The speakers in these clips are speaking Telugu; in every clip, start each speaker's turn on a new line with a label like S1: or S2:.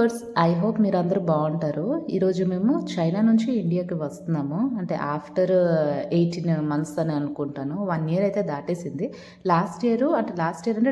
S1: వ్యూవర్స్, ఐ హోప్ మీరందరూ బాగుంటారు. ఈరోజు మేము చైనా నుంచి ఇండియాకి వస్తున్నాము. అంటే ఆఫ్టర్ 18 మంత్స్ అని అనుకుంటాను. 1 ఇయర్ అయితే దాటేసింది. లాస్ట్ ఇయర్ అంటే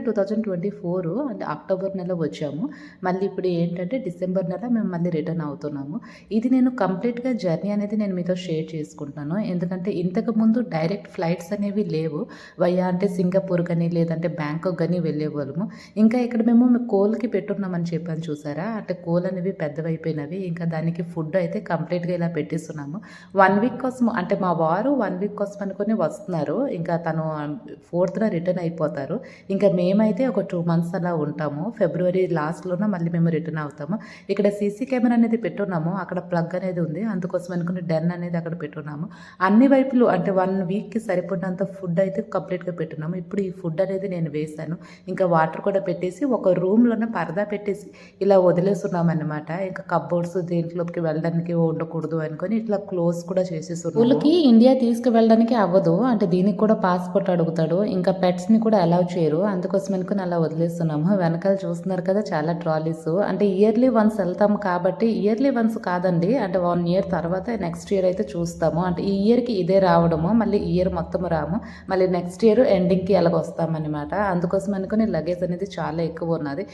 S1: 2024 అంటే అక్టోబర్ నెల వచ్చాము. మళ్ళీ ఇప్పుడు ఏంటంటే డిసెంబర్ నెల మేము మళ్ళీ రిటర్న్ అవుతున్నాము. ఇది నేను కంప్లీట్గా జర్నీ అనేది నేను మీతో షేర్ చేసుకుంటాను. ఎందుకంటే ఇంతకుముందు డైరెక్ట్ ఫ్లైట్స్ అనేవి లేవు. వయ్యా అంటే సింగపూర్ కానీ లేదంటే బ్యాంకాక్ కానీ వెళ్ళేవాళ్ళము. ఇంకా ఇక్కడ మేము కోల్కి పెట్టున్నామని చెప్పాను చూసారా, అంటే కోల్ అనేవి పెద్దవైపోయినవి. ఇంకా దానికి ఫుడ్ అయితే కంప్లీట్గా ఇలా పెట్టిస్తున్నాము. 1 వీక్ కోసం అంటే మా వారు 1 వీక్ కోసం అనుకుని వస్తున్నారు. ఇంకా తను 4th రిటర్న్ అయిపోతారు. ఇంకా మేమైతే ఒక 2 మంత్స్ అలా ఉంటాము. ఫిబ్రవరి లాస్ట్లోనే మళ్ళీ మేము రిటర్న్ అవుతాము. ఇక్కడ సీసీ కెమెరా అనేది పెట్టున్నాము. అక్కడ ప్లగ్ అనేది ఉంది, అందుకోసం అనుకుని డెన్ అనేది అక్కడ పెట్టున్నాము. అన్ని వైపులు అంటే 1 వీక్కి సరిపడినంత ఫుడ్ అయితే కంప్లీట్గా పెట్టున్నాము. ఇప్పుడు ఈ ఫుడ్ అనేది నేను వేశాను. ఇంకా వాటర్ కూడా పెట్టేసి ఒక రూమ్లోనే పరదా పెట్టేసి ఇలా వదిలేస్తున్నాం అన్నమాట. ఇంకా కబ్బోర్డ్స్ దేంట్లోకి వెళ్ళడానికి ఉండకూడదు అనుకొని ఇట్లా క్లోజ్ కూడా చేసేస్తున్నాం. స్కూల్కి ఇండియా తీసుకువెళ్ళడానికి అవ్వదు, అంటే దీనికి కూడా పాస్పోర్ట్ అడుగుతాడు. ఇంకా పెట్స్ని కూడా అలౌ చేయరు, అందుకోసం అనుకుని అలా వదిలేస్తున్నాము. వెనకాల చూస్తున్నారు కదా చాలా ట్రాలీస్. అంటే ఇయర్లీ వన్స్ వెళ్తాము కాబట్టి, ఇయర్లీ వన్స్ కాదండి, అంటే 1 ఇయర్ తర్వాత నెక్స్ట్ ఇయర్ అయితే చూస్తాము. అంటే ఈ ఇయర్కి ఇదే రావడము, మళ్ళీ ఇయర్ మొత్తం రాము, మళ్ళీ నెక్స్ట్ ఇయర్ ఎండింగ్కి ఎలాగ వస్తామన్నమాట. అందుకోసం అనుకుని లగేజ్ అనేది చాలా ఎక్కువ ఉన్నది.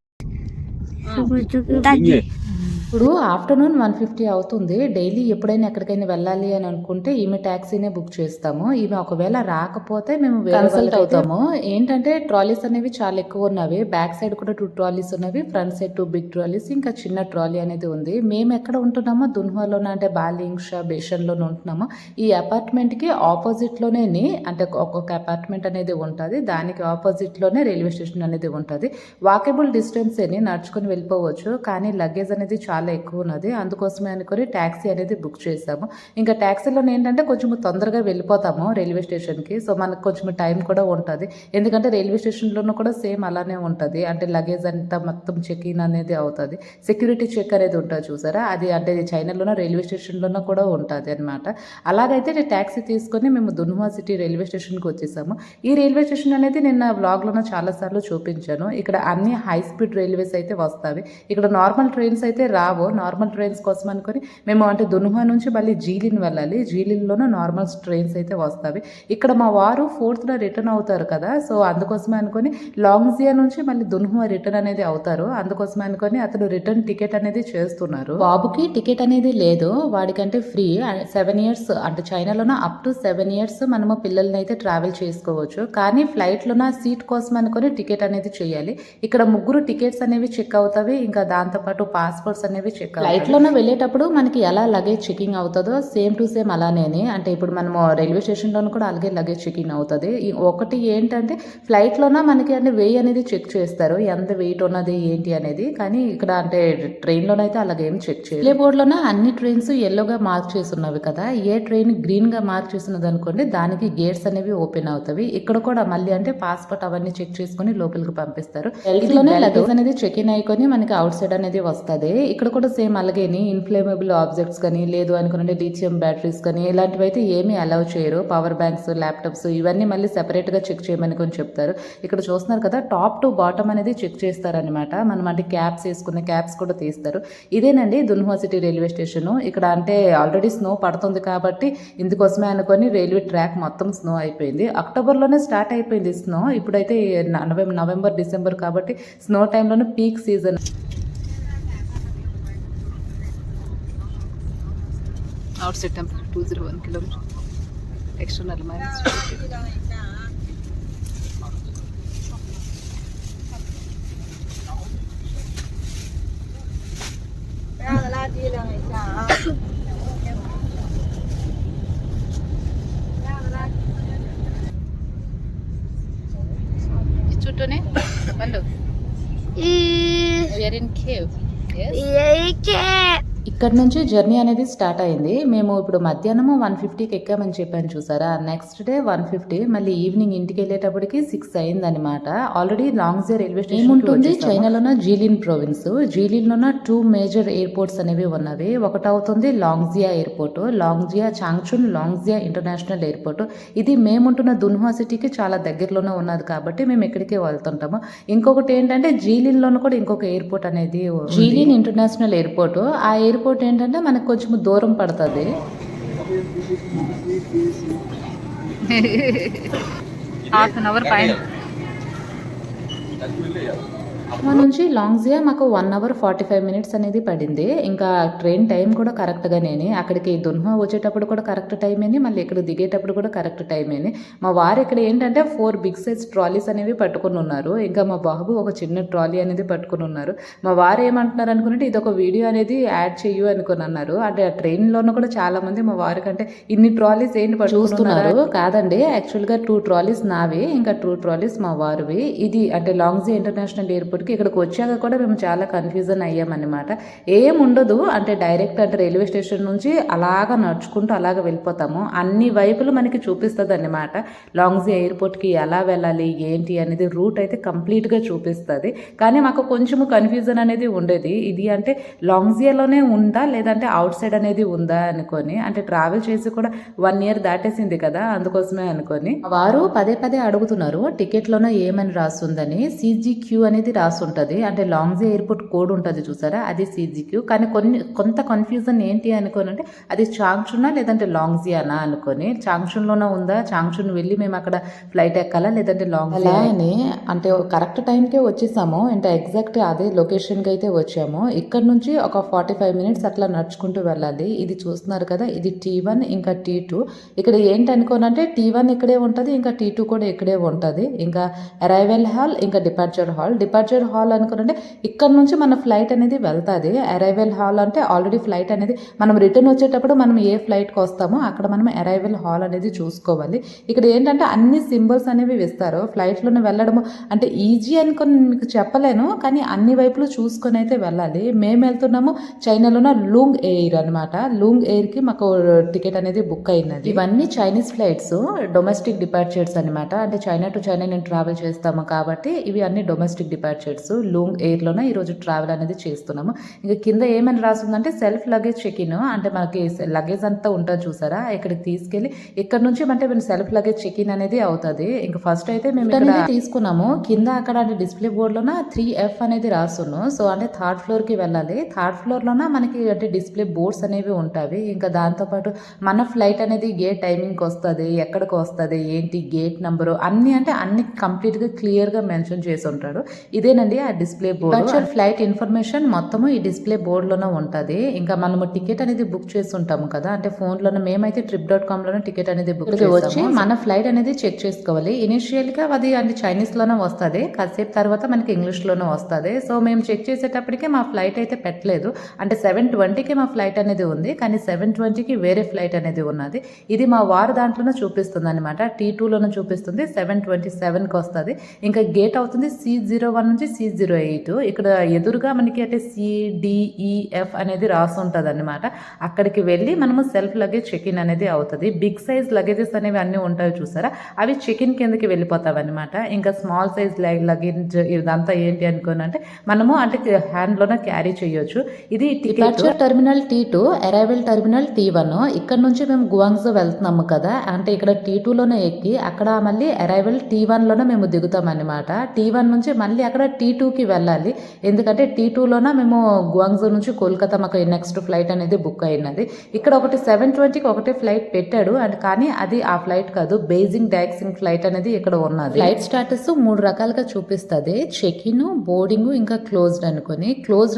S1: ఇప్పుడు ఆఫ్టర్నూన్ 1:50 అవుతుంది. డైలీ ఎప్పుడైనా ఎక్కడికైనా వెళ్ళాలి అని అనుకుంటే ఈమె ట్యాక్సీనే బుక్ చేస్తాము. ఈమె ఒకవేళ రాకపోతే మేము కన్సల్ట్ అవుతాము. ఏంటంటే ట్రాలీస్ అనేవి చాలా ఎక్కువ ఉన్నవి. బ్యాక్ సైడ్ కూడా 2 ట్రాలీస్ ఉన్నవి, ఫ్రంట్ సైడ్ 2 బిగ్ ట్రాలీస్, ఇంకా చిన్న ట్రాలీ అనేది ఉంది. మేము ఎక్కడ ఉంటున్నామో దున్హాలోనే, అంటే బాలింగ్షా బేషన్లోనే ఉంటున్నాము. ఈ అపార్ట్మెంట్కి ఆపోజిట్లోనే అంటే ఒక్కొక్క అపార్ట్మెంట్ అనేది ఉంటుంది. దానికి ఆపోజిట్లోనే రైల్వే స్టేషన్ అనేది ఉంటుంది. వాకేబుల్ డిస్టెన్స్ అని నడుచుకొని వెళ్ళిపోవచ్చు, కానీ లగేజ్ అనేది చాలా ఎక్కువ ఉన్నది. అందుకోసమే అనుకుని ట్యాక్సీ అనేది బుక్ చేసాము. ఇంకా ట్యాక్సీలో ఏంటంటే కొంచెం తొందరగా వెళ్ళిపోతాము రైల్వే స్టేషన్కి. సో మనకు కొంచెం టైం కూడా ఉంటుంది. ఎందుకంటే రైల్వే స్టేషన్లోనూ కూడా సేమ్ అలానే ఉంటుంది. అంటే లగేజ్ అంతా మొత్తం చెక్ ఇన్ అనేది అవుతుంది. సెక్యూరిటీ చెక్ అనేది ఉంటుంది చూసారా, అది అంటే చైనాలోనూ రైల్వే స్టేషన్లోనూ కూడా ఉంటుంది అనమాట. అలాగైతే ట్యాక్సీ తీసుకొని మేము దున్హువా సిటీ రైల్వే స్టేషన్కి వచ్చేసాము. ఈ రైల్వే స్టేషన్ అనేది నిన్న వ్లాగ్లోనూ చాలాసార్లు చూపించాను. ఇక్కడ అన్ని హై స్పీడ్ రైల్వేస్ అయితే వస్తాయి. ఇక్కడ నార్మల్ ట్రైన్స్ అయితే రావు. నార్మల్ ట్రైన్స్ కోసం అనుకుని మేము అంటే దున్హువా నుంచి మళ్ళీ జీలిన్ వెళ్ళాలి. జీలిన్లోనూ నార్మల్ ట్రైన్స్ అయితే వస్తాయి. ఇక్కడ మా వారు 4th రిటర్న్ అవుతారు కదా, సో అందుకోసమే అనుకుని లాంగ్జియా నుంచి మళ్ళీ దున్హువా రిటర్న్ అనేది అవుతారు. అందుకోసమే అనుకుని అతను రిటర్న్ టికెట్ అనేది చేస్తున్నారు. బాబుకి టికెట్ అనేది లేదు, వాడికంటే ఫ్రీ. 7 ఇయర్స్ అంటే చైనాలోన అప్ టు 7 ఇయర్స్ మనము పిల్లల్ని అయితే ట్రావెల్ చేసుకోవచ్చు. కానీ ఫ్లైట్లోన సీట్ కోసం అనుకుని టికెట్ అనేది చేయాలి. ఇక్కడ 3 టికెట్స్ అనేవి చెక్ అవుతాయి. ఇంకా దాంతోపాటు పాస్పోర్ట్స్ అనేవి చెక్. ఫ్లైట్లోనే వెళ్ళేటప్పుడు మనకి ఎలా లగేజ్ చెకింగ్ అవుతుందో సేమ్ టు సేమ్ అలానే, అంటే ఇప్పుడు మనము రైల్వే స్టేషన్లోనూ కూడా అలాగే లగేజ్ చెకింగ్ అవుతుంది. ఒకటి ఏంటంటే ఫ్లైట్లోన మనకి అంటే వెయిట్ అనేది చెక్ చేస్తారు, ఎంత వెయిట్ ఉన్నది ఏంటి అనేది. కానీ ఇక్కడ అంటే ట్రైన్లోనైతే అలాగేం చెక్ చేయలేదు. ప్లే బోర్డ్లోనే అన్ని ట్రైన్స్ ఎల్లోగా మార్క్ చేసి ఉన్నవి కదా, ఏ ట్రైన్ గ్రీన్గా మార్క్ చేసినది అనుకోండి దానికి గేట్స్ అనేవి ఓపెన్ అవుతాయి. ఇక్కడ కూడా మళ్ళీ అంటే పాస్పోర్ట్ అవన్నీ చెక్ చేసుకుని లోపలికి పంపిస్తారు. లోనే లగేజ్ అనేది చెక్ ఇన్ అయికొని మనకి అవుట్ సైడ్ అనేది వస్తుంది. ఇక్కడ కూడా సేమ్ అలాగే ఇన్ఫ్లేమబుల్ ఆబ్జెక్ట్స్ కానీ లేదు అనుకుంటే లిథియం బ్యాటరీస్ కానీ ఇలాంటివి అయితే ఏమీ అలౌ చేయరు. పవర్ బ్యాంక్స్, ల్యాప్టాప్స్ ఇవన్నీ మళ్ళీ సెపరేట్గా చెక్ చేయమని కొన్ని చెప్తారు. ఇక్కడ చూస్తున్నారు కదా టాప్ టు బాటమ్ అనేది చెక్ చేస్తారనమాట. మనం అంటే క్యాప్స్ వేసుకునే క్యాప్స్ కూడా తీస్తారు. ఇదేనండి దున్హువా సిటీ రైల్వే స్టేషన్. ఇక్కడ అంటే ఆల్రెడీ స్నో పడుతుంది కాబట్టి ఇందుకోసమే అనుకొని రైల్వే ట్రాక్ మొత్తం స్నో అయిపోయింది. అక్టోబర్లోనే స్టార్ట్ అయిపోయింది స్నో. ఇప్పుడైతే నవంబర్ డిసెంబర్ కాబట్టి స్నో టైంలోనే peak season. Outside temperature 201 kilometer. External minus 50. చుట్టూనే బండు. We are in cave. Yes. ఇక్కడ నుంచి జర్నీ అనేది స్టార్ట్ అయింది. మేము ఇప్పుడు మధ్యాహ్నం 150కి ఎక్కామని చెప్పాను చూసారా. నెక్స్ట్ డే 150, మళ్ళీ ఈవినింగ్ ఇంటికి వెళ్ళేటప్పటికి 6 అయిందనమాట. ఆల్రెడీ లాంగ్జే రైల్వే స్టేషన్ ఉంటుంది. చైనాలోన జీలిన్ ప్రొవిన్స్. జీలిన్లోన 2 మేజర్ ఎయిర్పోర్ట్స్ అనేవి ఉన్నవి. ఒకటి అవుతుంది లాంగ్జియా ఎయిర్పోర్ట్, లాంగ్జియా చాంగ్చున్ లాంగ్జియా ఇంటర్నేషనల్ ఎయిర్పోర్ట్. ఇది మేముంటున్న దున్హువా సిటీకి చాలా దగ్గరలోనే ఉన్నది కాబట్టి మేము ఇక్కడికే వెళ్తుంటాము. ఇంకొకటి ఏంటంటే జీలిన్లోనూ కూడా ఇంకొక ఎయిర్పోర్ట్ అనేది జీలిన్ ఇంటర్నేషనల్ ఎయిర్పోర్ట్. ఆ ఎయిర్పోర్ట్ ఏంటంటే మనకు కొంచెం దూరం పడుతుంది.
S2: హాఫ్ అన్ అవర్ పైన
S1: మా నుంచి లాంగ్జియా మాకు 1 అవర్ 45 మినిట్స్ అనేది పడింది. ఇంకా ట్రైన్ టైం కూడా కరెక్ట్గానే, అక్కడికి దున్హువా వచ్చేటప్పుడు కూడా కరెక్ట్ టైం అయింది, మళ్ళీ ఇక్కడ దిగేటప్పుడు కూడా కరెక్ట్ టైం అయింది. మా వారు ఇక్కడ ఏంటంటే 4 బిగ్ సైజ్ ట్రాలీస్ అనేవి పట్టుకుని ఉన్నారు. ఇంకా మా బాబు ఒక చిన్న ట్రాలీ అనేది పట్టుకుని ఉన్నారు. మా వారు ఏమంటున్నారు అనుకుంటే ఇది ఒక వీడియో అనేది యాడ్ చెయ్యు అనుకుని అన్నారు. అంటే ఆ ట్రైన్లోనూ కూడా చాలా మంది మా వారి కంటే ఇన్ని ట్రాలీస్ ఏంటి చూస్తున్నారు. కాదండి, యాక్చువల్గా 2 ట్రాలీస్ నావి, ఇంకా 2 ట్రాలీస్ మా వారివి. ఇది అంటే లాంగ్జియా ఇంటర్నేషనల్ ఎయిర్పోర్ట్కి ఇక్కడికి వచ్చాక కూడా మేము చాలా కన్ఫ్యూజన్ అయ్యామన్నమాట. ఏం ఉండదు, అంటే డైరెక్ట్ అంటే రైల్వే స్టేషన్ నుంచి అలాగా నడుచుకుంటూ అలాగ వెళ్ళిపోతాము. అన్ని వైపులు మనకి చూపిస్తుంది అన్నమాట. లాంగ్జియా ఎయిర్పోర్ట్కి ఎలా వెళ్ళాలి ఏంటి అనేది రూట్ అయితే కంప్లీట్గా చూపిస్తుంది. కానీ మాకు కొంచెము కన్ఫ్యూజన్ అనేది ఉండేది. ఇది అంటే లాంగ్జియాలోనే ఉందా లేదంటే అవుట్ సైడ్ అనేది ఉందా అనుకొని, అంటే ట్రావెల్ చేసి కూడా 1 ఇయర్ దాటేసింది కదా, అందుకోసమే అనుకొని వారు పదే పదే అడుగుతున్నారు టికెట్లోనే ఏమని రాస్తుందని. CGQ అనేది ఉంటుంది. అంటే లాంగ్జియా ఎయిర్పోర్ట్ కోడ్ ఉంటుంది చూసారా, అది CGQ. కానీ కొంత కన్ఫ్యూజన్ ఏంటి అనుకోనంటే అది చాంగ్చున్నా లేదంటే లాంగ్జియానా అనుకొని. చాంగ్చున్లోనే ఉందా, చాంగ్చున్ వెళ్ళి మేము అక్కడ ఫ్లైట్ ఎక్కాలా లేదంటే లాంగ్జియా అని, అంటే కరెక్ట్ టైంకే వచ్చేసాము. అంటే ఎగ్జాక్ట్ అదే లొకేషన్కి అయితే వచ్చాము. ఇక్కడ నుంచి ఒక 45 మినిట్స్ అట్లా నడుచుకుంటూ వెళ్ళాలి. ఇది చూస్తున్నారు కదా, ఇది T1 ఇంకా T2. ఇక్కడ ఏంటి అనుకోనంటే T1 ఇక్కడే ఉంటుంది, ఇంకా T2 కూడా ఇక్కడే ఉంటుంది. ఇంకా అరైవల్ హాల్ ఇంకా డిపార్చర్ హాల్ అనుకుంటే ఇక్కడ నుంచి మన ఫ్లైట్ అనేది వెళ్తుంది. అరైవల్ హాల్ అంటే ఆల్రెడీ ఫ్లైట్ అనేది మనం రిటర్న్ వచ్చేటప్పుడు మనం ఏ ఫ్లైట్కి వస్తామో అక్కడ మనం అరైవల్ హాల్ అనేది చూసుకోవాలి. ఇక్కడ ఏంటంటే అన్ని సింబల్స్ అనేవి ఇస్తారు. ఫ్లైట్లోనే వెళ్ళడము అంటే ఈజీ అనుకుని మీకు చెప్పలేను, కానీ అన్ని వైపులు చూసుకొని అయితే వెళ్ళాలి. మేము వెళ్తున్నాము చైనాలోన లూంగ్ ఎయిర్ అనమాట. లూంగ్ ఎయిర్కి మాకు టికెట్ అనేది బుక్ అయినది. ఇవన్నీ చైనీస్ ఫ్లైట్స్, డొమెస్టిక్ డిపార్చర్స్ అనమాట. అంటే చైనా టు చైనా నేను ట్రావెల్ చేస్తాము కాబట్టి ఇవి అన్ని డొమెస్టిక్ డిపార్చర్స్. లూంగ్ ఎయిర్లోనే ఈరోజు ట్రావెల్ అనేది చేస్తున్నాము. ఇంకా కింద ఏమని రాస్తుందంటే సెల్ఫ్ లగేజ్ చెక్ ఇన్. అంటే మనకి లగేజ్ అంతా ఉంటుంది చూసారా, ఇక్కడికి తీసుకెళ్ళి ఇక్కడ నుంచి అంటే మేము సెల్ఫ్ లగేజ్ చెక్ ఇన్ అనేది అవుతుంది. ఇంకా ఫస్ట్ అయితే మేము ఇక్కడ తీసుకున్నాము. కింద అక్కడ అంటే డిస్ప్లే బోర్డులోన 3F అనేది రాస్తున్నాం. సో అంటే 3rd ఫ్లోర్కి వెళ్ళాలి. 3rd ఫ్లోర్లోన మనకి అంటే డిస్ప్లే బోర్డ్స్ అనేవి ఉంటాయి. ఇంకా దాంతోపాటు మన ఫ్లైట్ అనేది గేట్ టైమింగ్కి వస్తుంది, ఎక్కడికి వస్తుంది ఏంటి, గేట్ నెంబరు అన్ని అంటే అన్ని కంప్లీట్గా క్లియర్గా మెన్షన్ చేసి ఉంటాడు. ఇదేనండి ఆ డిస్ప్లే బోర్డు. ఫ్లైట్ ఇన్ఫర్మేషన్ మొత్తము ఈ డిస్ప్లే బోర్డులోనే ఉంటుంది. ఇంకా మనము టికెట్ అనేది బుక్ చేసి ఉంటాము కదా, అంటే ఫోన్లోనే మేమైతే trip.com టికెట్ అనేది బుక్ వచ్చి మన ఫ్లైట్ అనేది చెక్ చేసుకోవాలి. ఇనిషియల్గా అది అంటే చైనీస్లోనే వస్తుంది, కాసేపు తర్వాత మనకి ఇంగ్లీష్లోనే వస్తుంది. సో మేము చెక్ చేసేటప్పటికే మా ఫ్లైట్ అయితే పెట్టలేదు. అంటే 7:20కి మా ఫ్లైట్ అనేది ఉంది, కానీ 7:20కి వేరే ఫ్లైట్ అనేది ఉన్నది. ఇది మా వారు దాంట్లోనే చూపిస్తుంది అనమాట. T2లోనే చూపిస్తుంది. 7:27కి వస్తుంది. ఇంకా గేట్ అవుతుంది C01 నుంచి C08. ఇక్కడ ఎదురుగా మనకి అంటే CDEF అనేది రాసి ఉంటుంది అనమాట. అక్కడికి వెళ్ళి మనము సెల్ఫ్ లగేజ్ చెక్ ఇన్ అనేది అవుతుంది. బిగ్ సైజ్ లగేజెస్ అనేవి అన్నీ ఉంటాయి చూసారా, అవి చెక్ ఇన్ కిందకి వెళ్ళిపోతాయి అనమాట. ఇంకా స్మాల్ సైజ్ లగేజ్ ఇదంతా ఏంటి అనుకోనంటే మనము అంటే హ్యాండ్లోనే క్యారీ చేయొచ్చు. ఇది departure terminal T2, arrival terminal T1. ఇక్కడ నుంచి మేము గువాంగ్జో వెళ్తున్నాము కదా, అంటే ఇక్కడ T2లోనే ఎక్కి అక్కడ మళ్ళీ అరైవల్ T1లోనే మేము దిగుతాం అనమాట. T1 నుంచి మళ్ళీ అక్కడ T2కి వెళ్ళాలి. ఎందుకంటే T2లోన మేము గువాంగ్జో నుంచి కోల్కతా మాకు నెక్స్ట్ ఫ్లైట్ అనేది బుక్ అయినది. ఇక్కడ ఒకటి 7:20కి ఒకటే ఫ్లైట్ పెట్టాడు, అండ్ కానీ అది ఆ ఫ్లైట్ కాదు, బెయిజింగ్ డాక్సింగ్ ఫ్లైట్ అనేది ఇక్కడ ఉన్నది. ఫ్లైట్ స్టాటస్ 3 రకాలుగా చూపిస్తుంది. చెక్ ఇన్, బోర్డింగ్, ఇంకా క్లోజ్డ్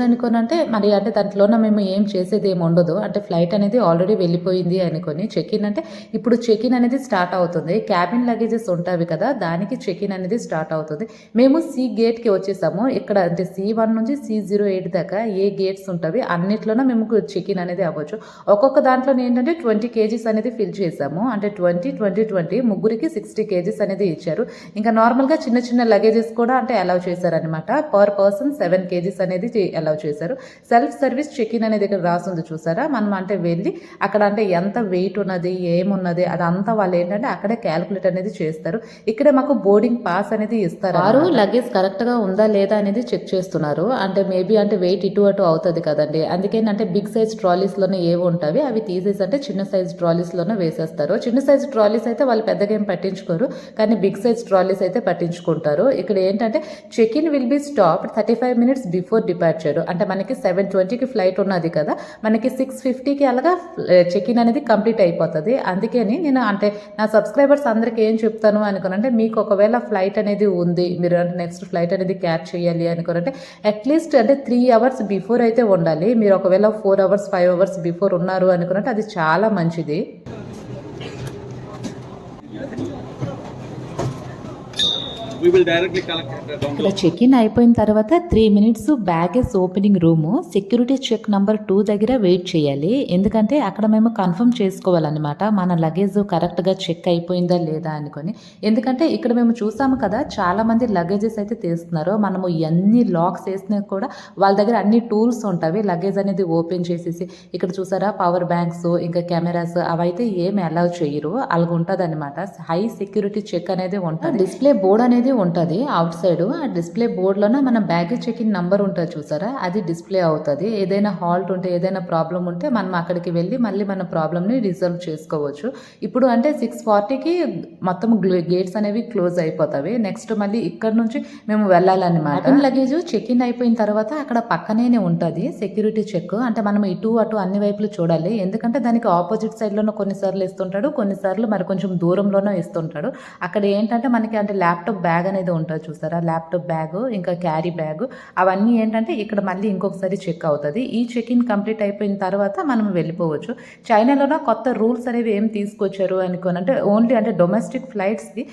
S1: అనుకొని అంటే మరి అంటే దాంట్లోన మేము ఏం చేసేది ఏమి ఉండదు. అంటే ఫ్లైట్ అనేది ఆల్రెడీ వెళ్ళిపోయింది అనుకొని. చెక్ ఇన్ అంటే ఇప్పుడు చెక్ ఇన్ అనేది స్టార్ట్ అవుతుంది. క్యాబిన్ లగేజెస్ ఉంటాయి కదా, దానికి చెక్ ఇన్ అనేది స్టార్ట్ అవుతుంది. మేము C గేట్కి వచ్చేసాము. ఇక్కడ అంటే C1 నుంచి C08 దాకా ఏ గేట్స్ ఉంటవి అన్నిట్లోనూ మేము చెక్ ఇన్ అనేది అవ్వచ్చు. ఒక్కొక్క దాంట్లో ఏంటంటే 20 kgs అనేది ఫిల్ చేసాము. అంటే 20 ముగ్గురికి 60 kgs అనేది ఇచ్చారు. ఇంకా నార్మల్గా చిన్న చిన్న లగేజెస్ కూడా అంటే అలౌ చేశారనమాట. పర్ పర్సన్ 7 kgs అనేది అలౌ చేశారు. సెల్ఫ్ సర్వీస్ చెక్ ఇన్ అనేది ఇక్కడ రాసింది చూసారా. మనం అంటే వెళ్ళి అక్కడ అంటే ఎంత వెయిట్ ఉన్నది ఏమున్నది అదంతా వాళ్ళు ఏంటంటే అక్కడే క్యాలిక్యులేట్ అనేది చేస్తారు. ఇక్కడే మాకు బోర్డింగ్ పాస్ అనేది ఇస్తారు. వారు లగేజ్ కరెక్ట్ గా ఉందా లేదా అనేది చెక్ చేస్తున్నారు. అంటే మేబీ అంటే వెయిట్ ఇటు అటు అవుతుంది కదండి. అందుకేనంటే బిగ్ సైజ్ ట్రాలీస్ లోనే ఏవి ఉంటాయి అవి తీసేసి అంటే చిన్న సైజ్ ట్రాలీస్ లోనే వేసేస్తారు. చిన్న సైజ్ ట్రాలీస్ అయితే వాళ్ళు పెద్దగా ఏం పట్టించుకోరు, కానీ బిగ్ సైజ్ ట్రాలీస్ అయితే పట్టించుకుంటారు. ఇక్కడ ఏంటంటే check in will be stop 35 minutes before departure. అంటే మనకి 7:20కి ఫ్లైట్ ఉన్నది కదా, మనకి 6:50కి అలాగా చెక్ ఇన్ అనేది కంప్లీట్ అయిపోతుంది. అందుకని నేను అంటే నా సబ్స్క్రైబర్స్ అందరికి ఏం చెప్తాను అనుకోనంటే, మీకు ఒకవేళ ఫ్లైట్ అనేది ఉంది, మీరు అంటే నెక్స్ట్ ఫ్లైట్ అనేది క్యాచ్ చేయాలి అనుకోనంటే అట్లీస్ట్ అంటే 3 hours బిఫోర్ అయితే ఉండాలి. మీరు ఒకవేళ 4 hours 5 hours బిఫోర్ ఉన్నారు అనుకున్నట్టు అది చాలా మంచిది. ఇక్కడ చెక్ ఇన్ అయిపోయిన తర్వాత 3 minutes baggage opening room security check number 2 దగ్గర వెయిట్ చేయాలి. ఎందుకంటే అక్కడ మేము కన్ఫర్మ్ చేసుకోవాలన్నమాట మన లగేజ్ కరెక్ట్గా చెక్ అయిపోయిందా లేదా అనుకొని. ఎందుకంటే ఇక్కడ మేము చూసాము కదా చాలా మంది లగేజెస్ అయితే తీస్తున్నారు. మనము ఎన్ని లాక్స్ వేసినా కూడా వాళ్ళ దగ్గర అన్ని టూల్స్ ఉంటాయి లగేజ్ అనేది ఓపెన్ చేసేసి. ఇక్కడ చూసారా పవర్ బ్యాంక్స్ ఇంకా కెమెరాస్ అవైతే ఏమి అలౌ చేయరు, అలాగ ఉంటుంది అనమాట. హై సెక్యూరిటీ చెక్ అనేది ఉంటుంది. డిస్ప్లే బోర్డ్ అనేది ఉంటుంది అవుట్ సైడ్. ఆ డిస్ప్లే బోర్డ్ లోనే మన బ్యాగేజ్ చెక్ ఇన్ నంబర్ ఉంటుంది చూసారా, అది డిస్ప్లే అవుతుంది. ఏదైనా హాల్ట్ ఉంటే ఏదైనా ప్రాబ్లం ఉంటే మనం అక్కడికి వెళ్ళి మళ్ళీ మన ప్రాబ్లమ్ ని రిజల్వ్ చేసుకోవచ్చు. ఇప్పుడు అంటే 6:40కి మొత్తం గేట్స్ అనేవి క్లోజ్ అయిపోతాయి. నెక్స్ట్ మళ్ళీ ఇక్కడ నుంచి మేము వెళ్ళాలన్నమాట. లగేజ్ చెక్ ఇన్ అయిపోయిన తర్వాత అక్కడ పక్కనే ఉంటుంది సెక్యూరిటీ చెక్. అంటే మనం ఇటు అటు అన్ని వైపులు చూడాలి. ఎందుకంటే దానికి ఆపోజిట్ సైడ్ లోనూ కొన్నిసార్లు ఇస్తుంటాడు, కొన్నిసార్లు మరి కొంచెం దూరంలోనూ ఇస్తుంటాడు. అక్కడ ఏంటంటే మనకి అంటే ల్యాప్టాప్ బ్యాగ్ అనేది ఉంటుంది చూస్తారా, ల్యాప్టాప్ బ్యాగ్ ఇంకా క్యారీ బ్యాగ్ అవన్నీ ఏంటంటే ఇక్కడ మళ్ళీ ఇంకొకసారి చెక్ అవుతుంది. ఈ చెక్ ఇన్ కంప్లీట్ అయిపోయిన తర్వాత మనం వెళ్ళిపోవచ్చు. చైనాలోనే కొత్త రూల్స్ అనేవి ఏం తీసుకొచ్చారు అనుకోనంటే ఓన్లీ అంటే డొమెస్టిక్ ఫ్లైట్స్ కి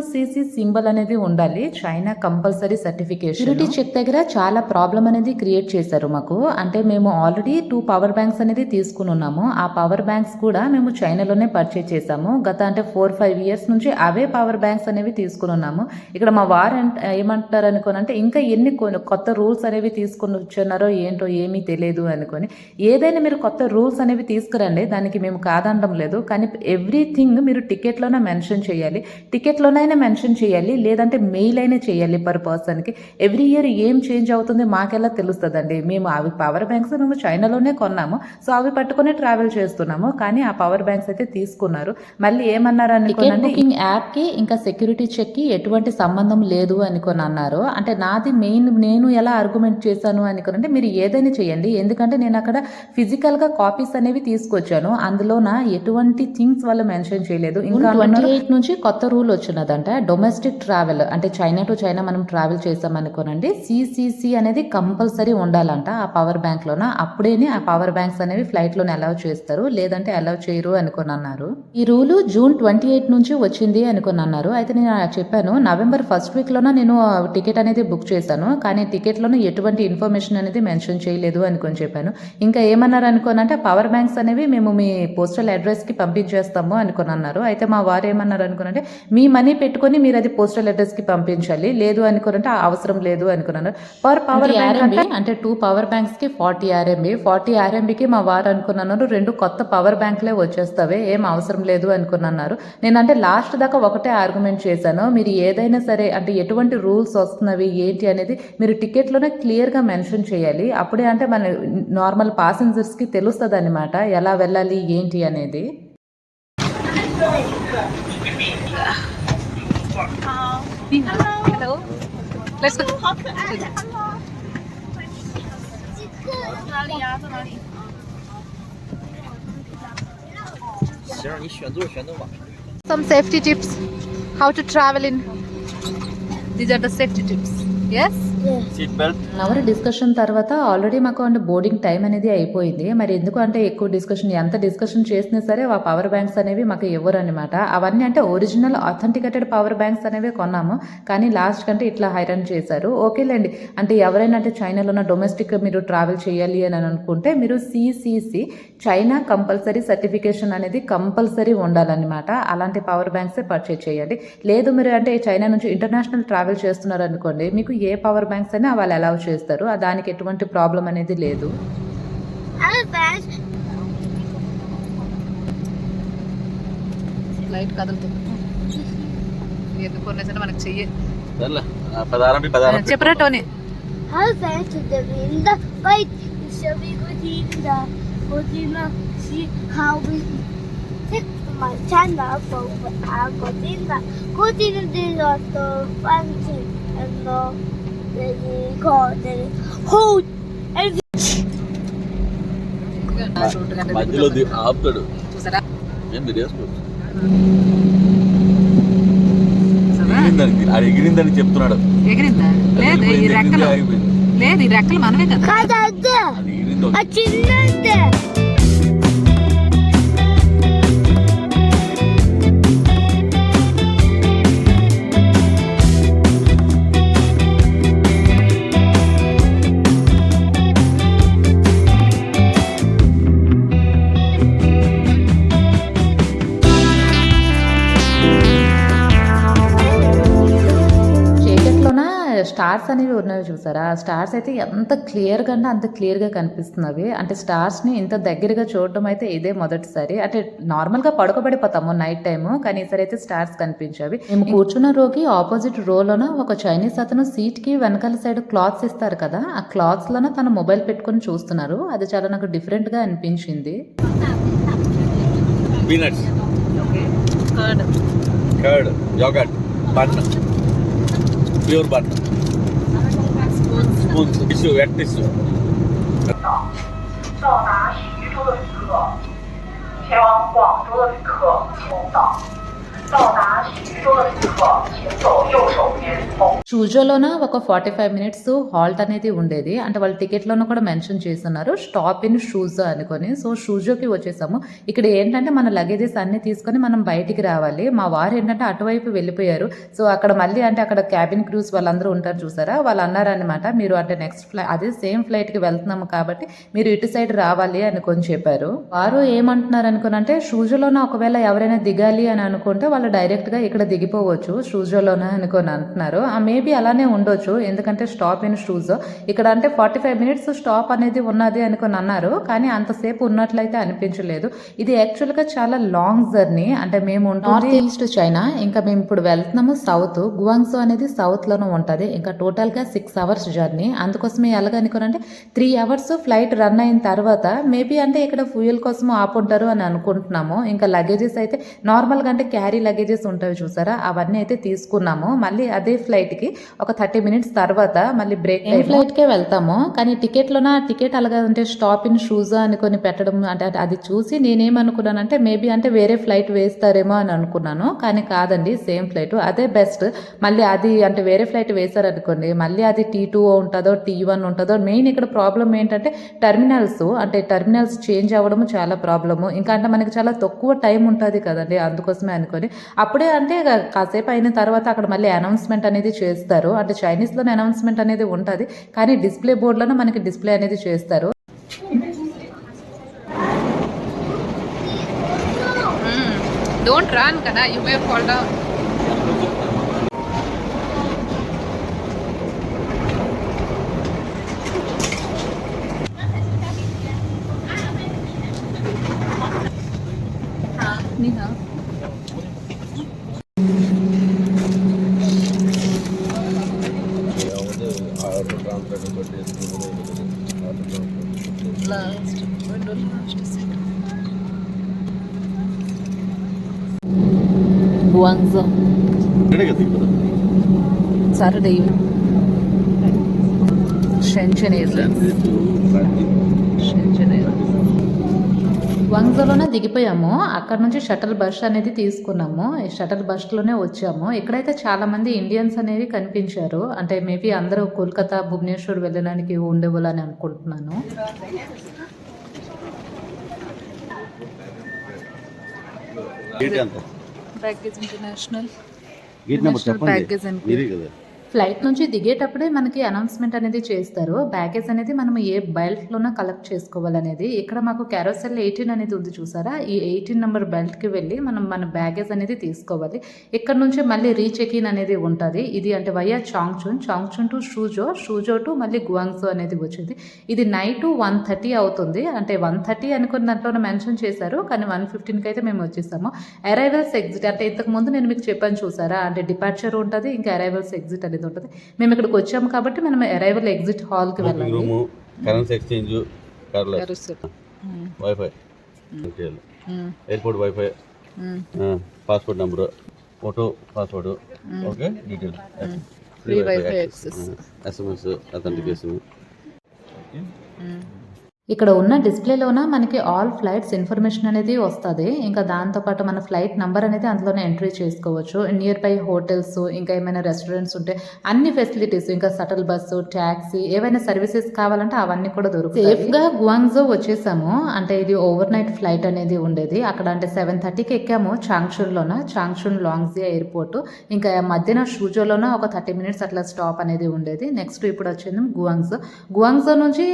S1: CCC సింబల్ అనేది ఉండాలి. China compulsory certification. Security check దగ్గర చాలా ప్రాబ్లం అనేది క్రియేట్ చేశారు మాకు. అంటే మేము ఆల్రెడీ 2 పవర్ బ్యాంక్స్ అనేది తీసుకుని ఉన్నాము. ఆ పవర్ బ్యాంక్స్ కూడా మేము చైనాలోనే పర్చేజ్ చేసాము. గత అంటే 4-5 years నుంచి అవే పవర్ బ్యాంక్స్ అనేవి తీసుకుని ఉన్నాము. ఇక్కడ మా వారు ఏమంటారు అనుకోనంటే ఇంకా ఎన్ని కొత్త రూల్స్ అనేవి తీసుకుని వచ్చున్నారో ఏంటో ఏమీ తెలియదు అనుకొని. ఏదైనా మీరు కొత్త రూల్స్ అనేవి తీసుకురండి, దానికి మేము కాదనడం లేదు. కానీ ఎవ్రీథింగ్ మీరు టికెట్లోనే మెన్షన్ చేయాలి, టికెట్లోనైనా మెన్షన్ చేయాలి, లేదంటే మెయిల్ అయినా చేయాలి పర్ పర్సన్కి. ఎవ్రీ ఇయర్ ఏం చేంజ్ అవుతుంది మాకెలా తెలుస్తుందండి. మేము అవి పవర్ బ్యాంక్స్ మేము చైనాలోనే కొన్నాము, సో అవి పట్టుకుని ట్రావెల్ చేస్తున్నాము. కానీ ఆ పవర్ బ్యాంక్స్ అయితే తీసుకున్నారు. మళ్ళీ ఏమన్నారు అనుకోనండి, బుకింగ్ యాప్కి ఇంకా సెక్యూరిటీ చెక్కి ఎటువంటి సంబంధం లేదు అనుకొని అన్నారు. అంటే నాది మెయిన్ నేను ఎలా ఆర్గ్యుమెంట్ చేశాను అనుకోనంటే మీరు ఏదైనా చేయండి, ఎందుకంటే నేను అక్కడ ఫిజికల్గా కాపీస్ అనేవి తీసుకొచ్చాను, అందులోన ఎటువంటి థింగ్స్ వల్ల మెన్షన్ చేయలేదు. ఇంకా 28 నుంచి కొత్త రూల్ వచ్చినదంట. డొమెస్టిక్ ట్రావెల్ అంటే చైనా టు చైనా మనం ట్రావెల్ చేసాం అనుకోనండి, CCC అనేది కంపల్సరీ ఉండాలంట ఆ పవర్ బ్యాంక్ లోన. అప్పుడేనే ఆ పవర్ బ్యాంక్స్ అనేవి ఫ్లైట్ లోనే అలౌ చేస్తారు, లేదంటే అలౌ చేయరు అనుకొని అన్నారు. ఈ రూలు June 28 నుంచి వచ్చింది అనుకొని అన్నారు. అయితే నేను చెప్పాను November 1st week లోనే నేను టికెట్ అనేది బుక్ చేశాను, కానీ టికెట్ లోనే ఎటువంటి ఇన్ఫర్మేషన్ అనేది మెన్షన్ చేయలేదు అనుకొని చెప్పాను. ఇంకా ఏమన్నారు అనుకోనంటే పవర్ బ్యాంక్స్ అనేవి మేము మీ పోస్టల్ అడ్రస్ కి పంపించేస్తాము అనుకొని అన్నారు. అయితే మా వారు ఏమన్నారు అనుకునంటే మీ మనీ పెట్టుకొని మీరు అది పోస్టల్ అడ్రస్ కి పంపించాలి, లేదు అనుకునంటే అవసరం లేదు అనుకున్నాను. పర్ పవర్ బ్యాంక్ అంటే 2 పవర్ బ్యాంక్స్ కి 40 RMB 40 RMBకి మా వారు అనుకున్నాను 2 కొత్త పవర్ బ్యాంక్లే వచ్చేస్తావే, ఏం అవసరం లేదు అనుకున్నారు. నేనంటే లాస్ట్ దాకా ఒకటే ఆర్గ్యుమెంట్ చేశాను, మీరు ఏదైనా సరే అంటే ఎటువంటి రూల్స్ వస్తున్నవి ఏంటి అనేది మీరు టికెట్లోనే క్లియర్గా మెన్షన్ చేయాలి. అప్పుడే అంటే మన నార్మల్ ప్యాసింజర్స్కి తెలుస్తుంది అనమాట ఎలా వెళ్ళాలి ఏంటి అనేది.
S2: Hello. Let's go. 哪里呀？在哪里？
S3: 行，你选座选吧。
S2: Some safety tips. How to travel in. These are the safety tips. Yes.
S3: Seat belt.
S1: Our discussion తర్వాత ఆల్రెడీ మాకు అంటే బోర్డింగ్ టైం అనేది అయిపోయింది. మరి ఎందుకు అంటే ఎక్కువ డిస్కషన్ ఎంత డిస్కషన్ చేసినా సరే ఆ పవర్ బ్యాంక్స్ అనేవి మాకు ఇవ్వరు అనమాట. అవన్నీ అంటే ఒరిజినల్ అథెంటికేటెడ్ పవర్ బ్యాంక్స్ అనేవి కొన్నాము, కానీ లాస్ట్ కంటే ఇట్లా హైరాన్ చేశారు. ఓకేలేండి, అంటే ఎవరైనా అంటే చైనాలో ఉన్న డొమెస్టిక్ మీరు ట్రావెల్ చేయాలి అని అనుకుంటే మీరు సిసిసి చైనా కంపల్సరీ సర్టిఫికేషన్ అనేది కంపల్సరీ ఉండాలన్నమాట. అలాంటి పవర్ బ్యాంక్సే పర్చేజ్ చేయండి. లేదు మీరు అంటే చైనా నుంచి ఇంటర్నేషనల్ ట్రావెల్ చేస్తున్నారు అనుకోండి, మీకు ఏ పవర్ బ్యాంక్స్ అయినా వాళ్ళు అలౌ చేస్తారు. దానికి ఎటువంటి ప్రాబ్లం అనేది లేదు.
S2: లైట్ కదులుతుంది ఎందుకు కొనేసరికి మనకు చెయ్యి
S3: Dale. Padaran pi padaran.
S2: చెప్పరా Tony.
S4: How fast to the wind fight shall be good in the Godina see how we take my channel for our Godina. Godina did not the function and the called the hold and
S3: మధ్యలో ఆపుతాడు.
S2: చూసారా
S3: ఏం తెలియదు. అది ఎగిరిందని చెప్తున్నాడు.
S2: ఎగిరిందా? లేదు ఈ రెక్కలు లేదు, ఈ రెక్కలు మనమే కదా.
S4: Kada
S3: అది ఎగిరిందో.
S4: a chinade.
S1: చీకట్లోన స్టార్స్ అనేవి ఉన్నవి చూసారా? స్టార్స్ అయితే ఎంత క్లియర్గా అంటే అంత క్లియర్గా కనిపిస్తున్నవి. అంటే స్టార్స్ని ఇంత దగ్గరగా చూడడం అయితే ఇదే మొదటిసారి. అంటే నార్మల్గా పడుకోబడిపోతాము నైట్ టైము, కానీ ఈసారి అయితే స్టార్స్ కనిపించేవి. మేము కూర్చున్న రోకి ఆపోజిట్ రోలోన ఒక చైనీస్ అతను సీట్కి వెనకాల సైడ్ క్లాత్స్ ఇస్తారు కదా, ఆ క్లాత్స్లోన తన మొబైల్ పెట్టుకొని చూస్తున్నారు. అది చాలా నాకు డిఫరెంట్గా అనిపించింది.
S3: Peanuts,
S2: curd
S3: curd, yogurt, bun, pure bun, spoons, tissue, wet tissue.
S5: 到达徐州的旅客，前往广州的旅客请到。到达徐州的旅客，请走右手边通。
S1: షూజోలోన ఒక 45 మినిట్స్ హాల్ట్ అనేది ఉండేది. అంటే వాళ్ళ టికెట్లోనూ కూడా మెన్షన్ చేస్తున్నారు స్టాప్ ఇన్ షూజో అనుకొని. సో షూజోకి వచ్చేసాము. ఇక్కడ ఏంటంటే మన లగేజెస్ అన్ని తీసుకొని మనం బయటికి రావాలి. మా వారు ఏంటంటే అటువైపు వెళ్ళిపోయారు. సో అక్కడ మళ్ళీ అంటే అక్కడ క్యాబిన్ క్రూస్ వాళ్ళందరూ ఉంటారు చూసారా, వాళ్ళు అన్నారనమాట మీరు అంటే నెక్స్ట్ ఫ్లైట్ అదే సేమ్ ఫ్లైట్కి వెళ్తున్నాము కాబట్టి మీరు ఇటు సైడ్ రావాలి అనుకొని చెప్పారు. వారు ఏమంటున్నారు అనుకోనంటే షూజోలోన ఒకవేళ ఎవరైనా దిగాలి అని అనుకుంటే వాళ్ళు డైరెక్ట్గా ఇక్కడ దిగిపోవచ్చు షూజోలోన అనుకొని అంటున్నారు. మేబీ అలానే ఉండొచ్చు, ఎందుకంటే స్టాప్ ఇన్ షూజో ఇక్కడ అంటే 45 మినిట్స్ స్టాప్ అనేది ఉన్నది అనుకొని అన్నారు, కానీ అంతసేపు ఉన్నట్లయితే అనిపించలేదు. ఇది యాక్చువల్గా చాలా లాంగ్ జర్నీ. అంటే మేము నార్త్ ఈస్ట్ చైనా, ఇంకా మేము ఇప్పుడు వెళ్తున్నాము సౌత్. గువాంగ్జో అనేది సౌత్లోనూ ఉంటుంది. ఇంకా టోటల్గా 6 అవర్స్ జర్నీ. అందుకోసమే ఎలాగనుకోనంటే 3 అవర్స్ ఫ్లైట్ రన్ అయిన తర్వాత మేబీ అంటే ఇక్కడ ఫ్యూయల్ కోసం ఆపుంటారు అని అనుకుంటున్నాము. ఇంకా లగేజెస్ అయితే నార్మల్గా అంటే క్యారీ లగేజెస్ ఉంటాయి చూసారా, అవన్నీ అయితే తీసుకున్నాము. మళ్ళీ అదే ఫ్లైట్కి ఒక 30 మినిట్స్ తర్వాత మళ్ళీ బ్రేక్ ఫ్లైట్కే వెళ్తాము. కానీ టికెట్లోన టికెట్ అలాగా అంటే స్టాప్ ఇన్ షూజో అనుకొని పెట్టడం అంటే అది చూసి నేనేమనుకున్నానంటే మేబీ అంటే వేరే ఫ్లైట్ వేస్తారేమో అని అనుకున్నాను, కానీ కాదండి సేమ్ ఫ్లైట్ అదే బెస్ట్. మళ్ళీ అది అంటే వేరే ఫ్లైట్ వేశారనుకోండి మళ్ళీ అది T2 ఉంటుందో T1 ఉంటుందో. మెయిన్ ఇక్కడ ప్రాబ్లం ఏంటంటే టర్మినల్స్ చేంజ్ అవ్వడం చాలా ప్రాబ్లము. ఇంకా అంటే మనకి చాలా తక్కువ టైం ఉంటుంది కదండి, అందుకోసమే అనుకొని అప్పుడే అంటే కాసేపు అయిన తర్వాత అక్కడ మళ్ళీ అనౌన్స్మెంట్ అనేది చేస్తారు. అంటే చైనీస్లోనే అనౌన్స్మెంట్ అనేది ఉంటుంది, కానీ డిస్ప్లే బోర్డులోనే మనకి డిస్ప్లే అనేది చేస్తారు.
S2: డోంట్ రన్ కదా, you may fall down.
S1: Guangzhou Saturday evening Shenzhen Airlines. గ్వాంగ్జోలోనే దిగిపోయాము. అక్కడ నుంచి షటల్ బస్ అనేది తీసుకున్నాము. ఈ షటల్ బస్లోనే వచ్చాము. ఇక్కడైతే చాలా మంది ఇండియన్స్ అనేవి కనిపించారు. అంటే మేబీ అందరూ కోల్కతా, భువనేశ్వర్ వెళ్ళడానికి ఉండేవాళ్ళని అనుకుంటున్నాను.
S3: గేట్ ఎంత?
S2: బ్యాగేజ్ ఇంటర్నేషనల్
S3: గేట్ నెంబర్ చెప్పండి.
S2: బ్యాగేజ్
S3: మీరే కదా.
S1: ఫ్లైట్ నుంచి దిగేటప్పుడే మనకి అనౌన్స్మెంట్ అనేది చేస్తారు. బ్యాగేజ్ అనేది మనం ఏ బెల్ట్లోనో కలెక్ట్ చేసుకోవాలనేది. ఇక్కడ మాకు క్యారోసెల్ 18 అనేది ఉంది చూసారా, ఈ 18 నెంబర్ బెల్ట్కి వెళ్ళి మనం మన బ్యాగేజ్ అనేది తీసుకోవాలి. ఇక్కడ నుంచి మళ్ళీ రీచెక్ ఇన్ అనేది ఉంటుంది. ఇది అంటే వయా చాంగ్చున్ టు షూజో టు మళ్ళీ గువాంగ్జో అనేది వచ్చింది. ఇది నైట్ 1:30 అవుతుంది. అంటే 1:30 అనుకున్న దాంట్లో మెన్షన్ చేశారు, కానీ 1:15కి అయితే మేము వచ్చేసాము. అరైవల్స్ ఎగ్జిట్ అంటే ఇంతకు ముందు నేను మీకు చెప్పాను చూసారా, అంటే డిపార్చర్ ఉంటుంది, ఇంకా అరైవల్స్ ఎగ్జిట్ అనేది ఉంటుంది. మేము ఇక్కడికి వచ్చాము కాబట్టి మనం అరైవల్ ఎగ్జిట్ హాల్కి వెళ్ళాలి.
S3: Room, currency exchange, wifi, airport wifi, passport number, photo, passport, okay, detail, free wifi access, SMS authentication.
S1: ఇక్కడ ఉన్న డిస్ప్లేలోన మనకి ఆల్ ఫ్లైట్స్ ఇన్ఫర్మేషన్ అనేది వస్తుంది. ఇంకా దాంతోపాటు మన ఫ్లైట్ నెంబర్ అనేది అందులోనే ఎంట్రీ చేసుకోవచ్చు. నియర్ బై హోటల్స్, ఇంకా ఏమైనా రెస్టారెంట్స్ ఉంటే అన్ని ఫెసిలిటీస్, ఇంకా షటల్ బస్సు, ట్యాక్సీ, ఏవైనా సర్వీసెస్ కావాలంటే అవన్నీ కూడా దొరుకుతాయి. సేఫ్గా గువాంగ్జో వచ్చేసాము. అంటే ఇది ఓవర్ నైట్ ఫ్లైట్ అనేది ఉండేది. అక్కడ అంటే 7:30కి ఎక్కాము చాంగ్చున్ లాంగ్జియా ఎయిర్పోర్ట్. ఇంకా మధ్యన షూజోలోన ఒక 30 minutes అట్లా స్టాప్ అనేది ఉండేది. నెక్స్ట్ ఇప్పుడు వచ్చింది గువాంగ్జో నుంచి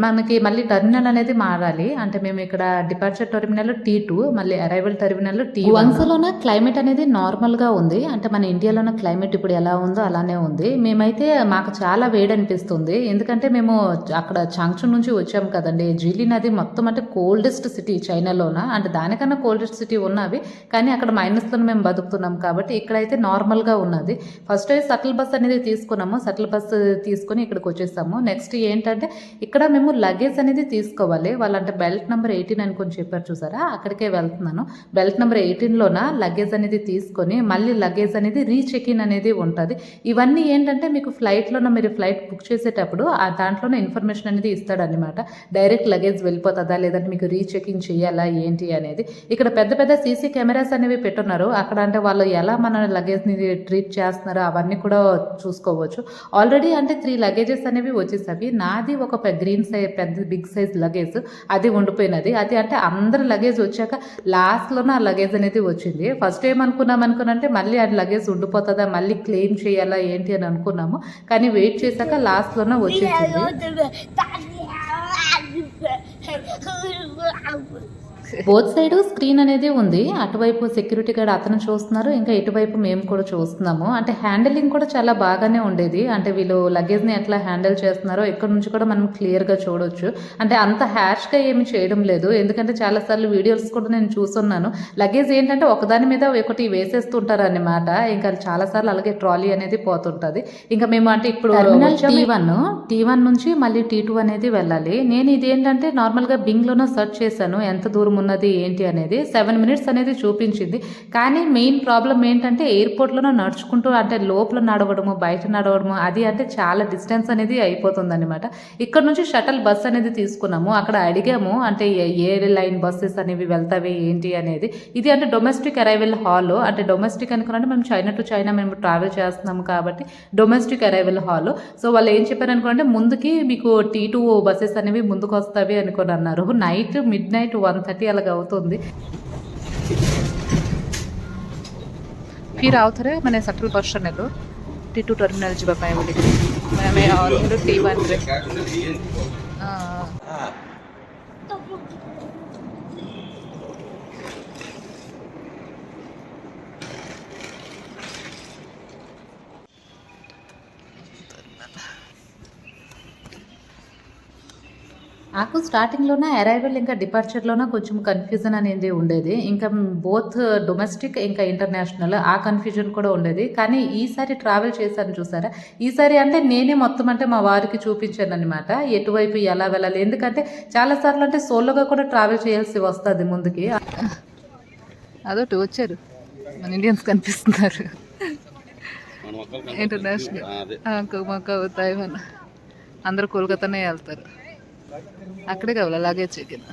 S1: మనకి మళ్ళీ టెర్మినల్ అనేది మారాలి. అంటే మేము ఇక్కడ డిపార్చర్ టెర్మినల్ T2, మళ్ళీ అరైవల్ టెర్మినల్ T1. గువాంగ్జోలోన క్లైమేట్ అనేది నార్మల్ గా ఉంది. అంటే మన ఇండియాలోన క్లైమేట్ ఇప్పుడు ఎలా ఉందో అలానే ఉంది. మేమైతే మాకు చాలా వేడి అనిపిస్తుంది. ఎందుకంటే మేము అక్కడ చాంగ్చున్ నుంచి వచ్చాము కదండి. జీలీ నది మొత్తం అంటే కోల్డెస్ట్ సిటీ చైనాలోన. అంటే దానికన్నా కోల్డెస్ట్ సిటీ ఉన్నవి, కానీ అక్కడ మైనస్లో మేము బతుకుతున్నాం కాబట్టి ఇక్కడైతే నార్మల్ గా ఉన్నది. ఫస్ట్ షటిల్ బస్ అనేది తీసుకున్నాము. షటిల్ బస్ తీసుకుని ఇక్కడికి వచ్చేసాము. నెక్స్ట్ ఏంటంటే ఇక్కడ మేము లగేజ్ అనేది తీసుకోవాలి. వాళ్ళంటే బెల్ట్ నెంబర్ 18 అనుకొని చెప్పారు చూసారా, అక్కడికే వెళ్తున్నాను. బెల్ట్ నెంబర్ 18లోన లగేజ్ అనేది తీసుకొని మళ్ళీ లగేజ్ అనేది రీచెక్ ఇన్ అనేది ఉంటుంది. ఇవన్నీ ఏంటంటే మీకు ఫ్లైట్లోన మీరు ఫ్లైట్ బుక్ చేసేటప్పుడు ఆ దాంట్లోనే ఇన్ఫర్మేషన్ అనేది ఇస్తాడనమాట. డైరెక్ట్ లగేజ్ వెళ్ళిపోతుందా లేదంటే మీకు రీచెక్ ఇన్ చేయాలా ఏంటి అనేది. ఇక్కడ పెద్ద పెద్ద సీసీ కెమెరాస్ అనేవి పెట్టున్నారు. అక్కడ అంటే వాళ్ళు ఎలా మన లగేజ్ని ట్రీట్ చేస్తున్నారో అవన్నీ కూడా చూసుకోవచ్చు. ఆల్రెడీ అంటే 3 లగేజెస్ అనేవి వచ్చేసవి. నాది ఒక గ్రీన్ సైజ్ పెద్ద బిగ్ సైజ్ లగేజ్ అది ఉండిపోయినది. అది అంటే అందరి లగేజ్ వచ్చాక లాస్ట్లోనే ఆ లగేజ్ అనేది వచ్చింది. ఫస్ట్ ఏమనుకున్నామంటే మళ్ళీ ఆ లగేజ్ ఉండిపోతుందా, మళ్ళీ క్లెయిమ్ చేయాలా ఏంటి అని అనుకున్నాము. కానీ వెయిట్ చేశాక లాస్ట్లోనే వచ్చేసింది. బోత్ సైడ్ స్క్రీన్ అనేది ఉంది. అటువైపు సెక్యూరిటీ గార్డ్ అతను చూస్తున్నారు, ఇంకా ఇటువైపు మేము కూడా చూస్తున్నాము. అంటే హ్యాండిలింగ్ కూడా చాలా బాగానే ఉండేది. అంటే వీళ్ళు లగేజ్ని ఎట్లా హ్యాండిల్ చేస్తున్నారో ఇక్కడ నుంచి కూడా మనం క్లియర్గా చూడొచ్చు. అంటే అంత హ్యాష్గా ఏమి చేయడం లేదు. ఎందుకంటే చాలాసార్లు వీడియోస్ కూడా నేను చూస్తున్నాను. లగేజ్ ఏంటంటే ఒకదాని మీద ఒకటి వేసేస్తుంటారు అన్నమాట. ఇంకా చాలాసార్లు అలాగే ట్రాలీ అనేది పోతుంటుంది. ఇంకా మేము అంటే ఇప్పుడు T1 నుంచి మళ్ళీ T2 అనేది వెళ్ళాలి. నేను ఇదేంటంటే నార్మల్గా బింగ్లోనో సెర్చ్ చేశాను ఎంత దూరం ఉన్నది ఏంటి అనేది. 7 minutes అనేది చూపించింది. కానీ మెయిన్ ప్రాబ్లం ఏంటంటే ఎయిర్పోర్ట్లోనే నడుచుకుంటూ అంటే లోపల నడవడము బయట నడవడము అది అంటే చాలా డిస్టెన్స్ అనేది అయిపోతుంది అనమాట. ఇక్కడ నుంచి షటల్ బస్ అనేది తీసుకున్నాము. అక్కడ అడిగాము అంటే ఏ లైన్ బస్సెస్ అనేవి వెళ్తావి ఏంటి అనేది. ఇది అంటే డొమెస్టిక్ అరైవల్ హాల్. అంటే డొమెస్టిక్ అనుకున్నాంటే మేము చైనా టు చైనా మేము ట్రావెల్ చేస్తున్నాము కాబట్టి డొమెస్టిక్ అరైవల్ హాల్. సో వాళ్ళు ఏం చెప్పారు అనుకుంటే ముందుకి మీకు T2 బస్సెస్ అనేవి ముందుకు వస్తావి అనుకుని అన్నారు. నైట్ midnight 1:30 అలాగ అవుతుంది.
S2: फिर आओ थे मैंने शटल बस नेलु T2 टर्मिनल ଯିବା ପାଇଁ ବୋଲି ଆମେ ଅଲରେଡି T1 ରେ
S1: నాకు స్టార్టింగ్లోనే అరైవల్ ఇంకా డిపార్చర్లోనే కొంచెం కన్ఫ్యూజన్ అనేది ఉండేది. ఇంకా బోత్ డొమెస్టిక్ ఇంకా ఇంటర్నేషనల్ ఆ కన్ఫ్యూజన్ కూడా ఉండేది. కానీ ఈసారి ట్రావెల్ చేశాను చూసారా, ఈసారి అంటే నేనే మొత్తం అంటే మా వారికి చూపించాను అనమాట ఎటువైపు ఎలా వెళ్ళాలి. ఎందుకంటే చాలాసార్లు అంటే సోలోగా కూడా ట్రావెల్ చేయాల్సి వస్తుంది ముందుకి.
S2: అదొకటి వచ్చారు మన ఇండియన్స్ కనిపిస్తున్నారు. ఇంటర్నేషనల్ తైవాన్ అందరూ కోల్కతానే వెళ్తారు. అక్కడే కావాలి లగేజ్ చెక్ ఇన్.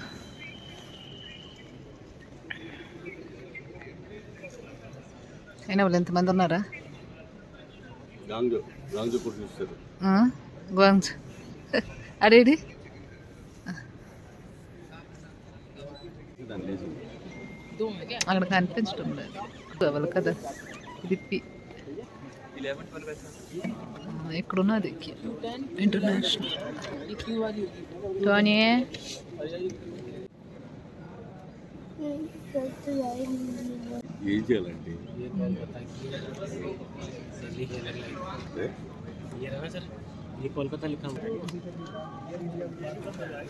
S2: అయినా వాళ్ళు ఎంతమంది ఉన్నారా?
S3: గాంజు కూడా చూస్తారు.
S2: గ్వాంగ్ అడేడి అక్కడ కనిపించడం లేదు కదా. ఇది ఇక్కడున్నది ఇంటర్నేషనల్. టోనీ
S3: ఏం చేయాలండి?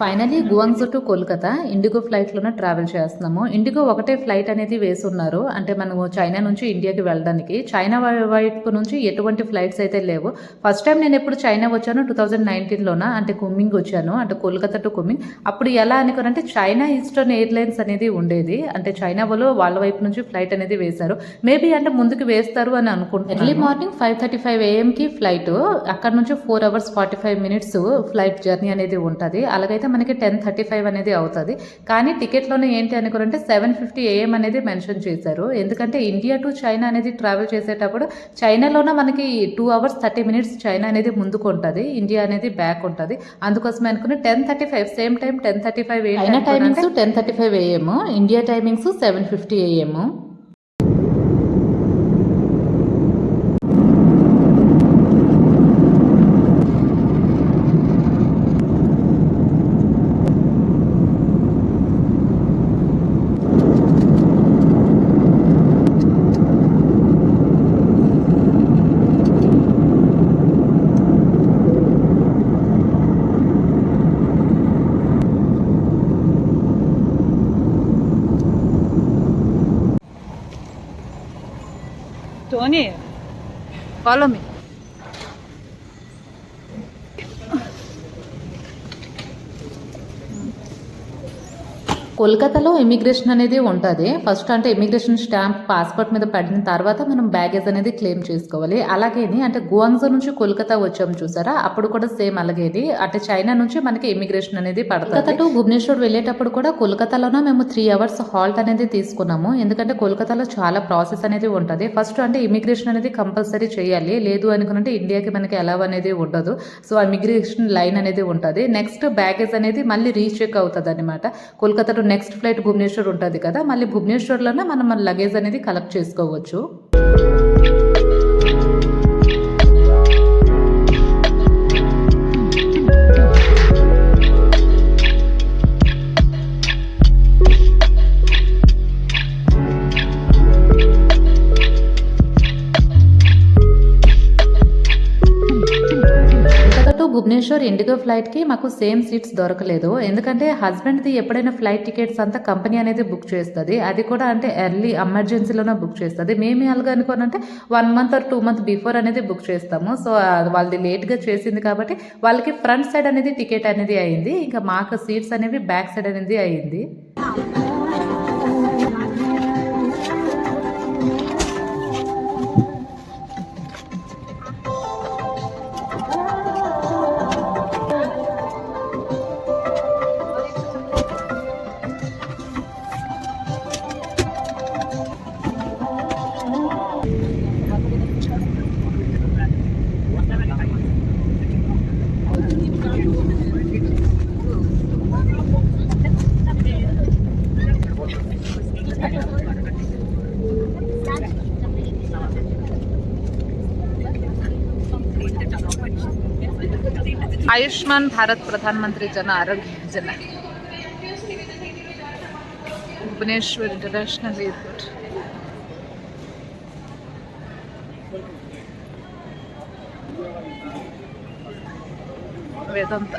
S1: Finally Guangzhou to Kolkata IndiGo ఫ్లైట్లోనే ట్రావెల్ చేస్తున్నాము. ఇండిగో ఒకటే ఫ్లైట్ అనేది వేసున్నారు, అంటే మనము చైనా నుంచి ఇండియాకి వెళ్ళడానికి. చైనా వైపు నుంచి ఎటువంటి ఫ్లైట్స్ అయితే లేవు. ఫస్ట్ టైం నేను ఎప్పుడు చైనా వచ్చాను 2019లోన, అంటే కుమింగ్ వచ్చాను, అంటే కోల్కతా టు కుమింగ్. అప్పుడు ఎలా అనుకోనంటే చైనా ఈస్టర్న్ ఎయిర్లైన్స్ అనేది ఉండేది, అంటే చైనా వాళ్ళు వాళ్ళ వైపు నుంచి ఫ్లైట్ అనేది వేశారు. మేబీ అంటే ముందుకు వేస్తారు అని అనుకుంటున్నాను. ఎర్లీ మార్నింగ్ 5:35 AM ఫ్లైట్, అక్కడ నుంచి 4 hours 45 minutes ఫ్లైట్ జర్నీ అనేది ఉంటుంది. అలాగైతే మనకి 10:35 అనేది అవుతుంది. కానీ టికెట్లోనే ఏంటి అనుకోరంటే 7:50 AM అనేది మెన్షన్ చేశారు. ఎందుకంటే ఇండియా టు చైనా అనేది ట్రావెల్ చేసేటప్పుడు చైనాలోనే మనకి 2 hours 30 minutes చైనా అనేది ముందుకు ఉంటుంది, ఇండియా అనేది బ్యాక్ ఉంటుంది. అందుకోసమే అనుకుని 10:35 same time 10:35 China timings 10:35 AM, India timings 7:50 AM.
S2: Tony, follow me.
S1: కోల్కతాలో ఇమిగ్రేషన్ అనేది ఉంటుంది. ఫస్ట్ అంటే ఇమిగ్రేషన్ స్టాంప్ పాస్పోర్ట్ మీద పడిన తర్వాత మనం బ్యాగేజ్ అనేది క్లెయిమ్ చేసుకోవాలి. అలాగేని అంటే గువాంగ్జూ నుంచి కోల్కతా వచ్చాము చూసారా, అప్పుడు కూడా సేమ్ అలాగేది, అంటే చైనా నుంచి మనకి ఇమిగ్రేషన్ అనేది పడుతుంది. కోల్కతా టు భువనేశ్వర్ వెళ్ళేటప్పుడు కూడా కోల్కతాలోనే మేము 3 hours హాల్ట్ అనేది తీసుకున్నాము. ఎందుకంటే కోల్కతాలో చాలా ప్రాసెస్ అనేది ఉంటుంది. ఫస్ట్ అంటే ఇమిగ్రేషన్ అనేది కంపల్సరీ చేయాలి, లేదు అనుకుంటే ఇండియాకి మనకి అలౌ అనేది ఉండదు. సో ఇమిగ్రేషన్ లైన్ అనేది ఉంటుంది. నెక్స్ట్ బ్యాగేజ్ అనేది మళ్ళీ రీచెక్ అవుతుంది అనమాట. Kolkata to next flight Bhubaneswar ఉంటుంది కదా, మళ్ళీ భువనేశ్వర్లోనే మనం మన లగేజ్ అనేది కలెక్ట్ చేసుకోవచ్చు. భువనేశ్వర్ ఇండిగో ఫ్లైట్కి మాకు సేమ్ సీట్స్ దొరకలేదు. ఎందుకంటే హస్బెండ్ది ఎప్పుడైనా ఫ్లైట్ టికెట్స్ అంతా కంపెనీ అనేది బుక్ చేస్తుంది, అది కూడా అంటే ఎర్లీ ఎమర్జెన్సీలోనే బుక్ చేస్తుంది. మేము అలాగ అనుకోనంటే 1 month or 2 months బిఫోర్ అనేది బుక్ చేస్తాము. సో వాళ్ళది లేట్గా చేసింది కాబట్టి వాళ్ళకి ఫ్రంట్ సైడ్ అనేది టికెట్ అనేది అయింది, ఇంకా మాకు సీట్స్ అనేవి బ్యాక్ సైడ్ అనేది అయింది.
S2: आयुष्मान भारत प्रधानमंत्री जन आरोग्य योजना, Bhubaneswar international airport. Vedanta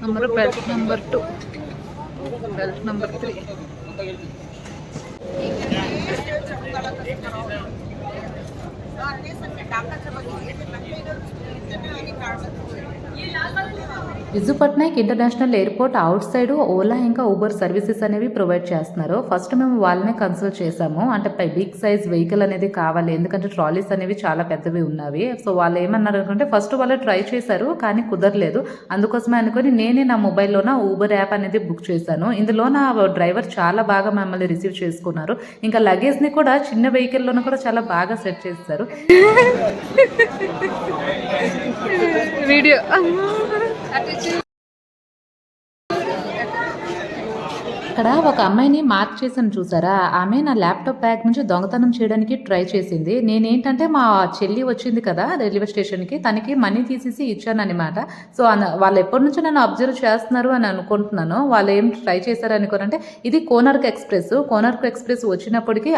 S2: number belt number 2, belt number 3. ये लाल वाला
S1: Biju Patnaik international airport outside Ola ఇంకా ఊబర్ సర్వీసెస్ అనేవి ప్రొవైడ్ చేస్తున్నారు. ఫస్ట్ మేము వాళ్ళనే కన్సల్ట్ చేసాము. అంటే బిగ్ సైజ్ వెహికల్ అనేది కావాలి, ఎందుకంటే ట్రాలీస్ అనేవి చాలా పెద్దవి ఉన్నవి. సో వాళ్ళు ఏమన్నారు అనుకుంటే ఫస్ట్ వాళ్ళు ట్రై చేశారు కానీ కుదరలేదు. అందుకోసమే అనుకొని నేనే నా మొబైల్లోన ఊబర్ యాప్ అనేది బుక్ చేశాను. ఇందులో నా డ్రైవర్ చాలా బాగా మమ్మల్ని రిసీవ్ చేసుకున్నారు. ఇంకా లగేజ్ని కూడా చిన్న వెహికల్లోనూ కూడా చాలా బాగా సెట్ చేస్తారు.
S2: వీడియో
S1: ఇక్కడ ఒక అమ్మాయిని మార్క్ చేసాను చూసారా, ఆమె నా ల్యాప్టాప్ బ్యాగ్ నుంచి దొంగతనం చేయడానికి ట్రై చేసింది. నేనేంటంటే మా చెల్లి వచ్చింది కదా రైల్వే స్టేషన్కి, తనకి మనీ తీసేసి ఇచ్చాను అనమాట. సో వాళ్ళు ఎప్పటి నుంచో నన్ను అబ్జర్వ్ చేస్తున్నారు అని అనుకుంటున్నాను. వాళ్ళు ఏం ట్రై చేశారు అనుకోరంటే, ఇది కోనార్క్ ఎక్స్ప్రెస్ వచ్చినప్పటికీ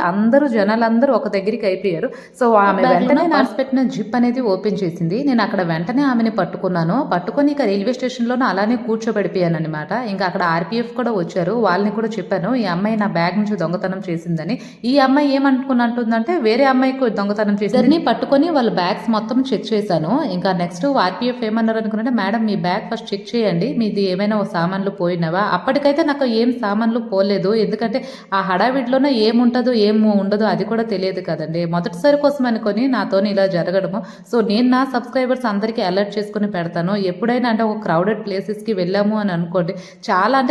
S1: జనాలందరూ ఒక దగ్గరికి అయిపోయారు. సో ఆమె వెంటనే పర్స్ పెట్టిన జిప్ అనేది ఓపెన్ చేసింది. నేను అక్కడ వెంటనే ఆమెని పట్టుకొని ఇక రైల్వే స్టేషన్లోనే అలానే కూర్చోబెడిపోయాను అనమాట. ఇంకా అక్కడ ఆర్పిఎఫ్ కూడా వచ్చారు. వాళ్ళని కూడా చెప్పాను ఈ అమ్మాయి నా బ్యాగ్ నుంచి దొంగతనం చేసిందని. ఈ అమ్మాయి ఏమనుకుంటుందంటే వేరే అమ్మాయికి దొంగతనం చేసిందని పట్టుకొని వాళ్ళ బ్యాగ్స్ మొత్తం చెక్ చేశాను. ఇంకా నెక్స్ట్ ఆర్పిఎఫ్ ఏమన్నారు అనుకుంటే, మేడం మీ బ్యాగ్ ఫస్ట్ చెక్ చేయండి, మీది ఏమైనా సామాన్లు పోయినవా. అప్పటికైతే నాకు ఏం సామాన్లు పోలేదు, ఎందుకంటే ఆ హడావిడిలోనే ఏముంటుందో ఏం ఉండదో అది కూడా తెలియదు కదండి. మొదటిసారి కోసం అనుకొని నాతో ఇలా జరగడము. సో నేను నా సబ్స్క్రైబర్స్ అందరికీ అలర్ట్ చేసుకుని పెడతాను. ఎప్పుడైనా అంటే ఒక క్రౌడెడ్ ప్లేసెస్కి వెళ్ళాము అని అనుకోండి, చాలా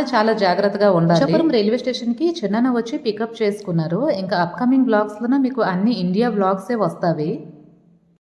S1: జాగ్రత్తగా ఉండాలి. అచ్చాపురం రైల్వే స్టేషన్కి చిన్న వచ్చి పికప్ చేసుకున్నారు. ఇంకా అప్కమింగ్ బ్లాగ్స్లోనే మీకు అన్ని ఇండియా బ్లాగ్సే వస్తాయి.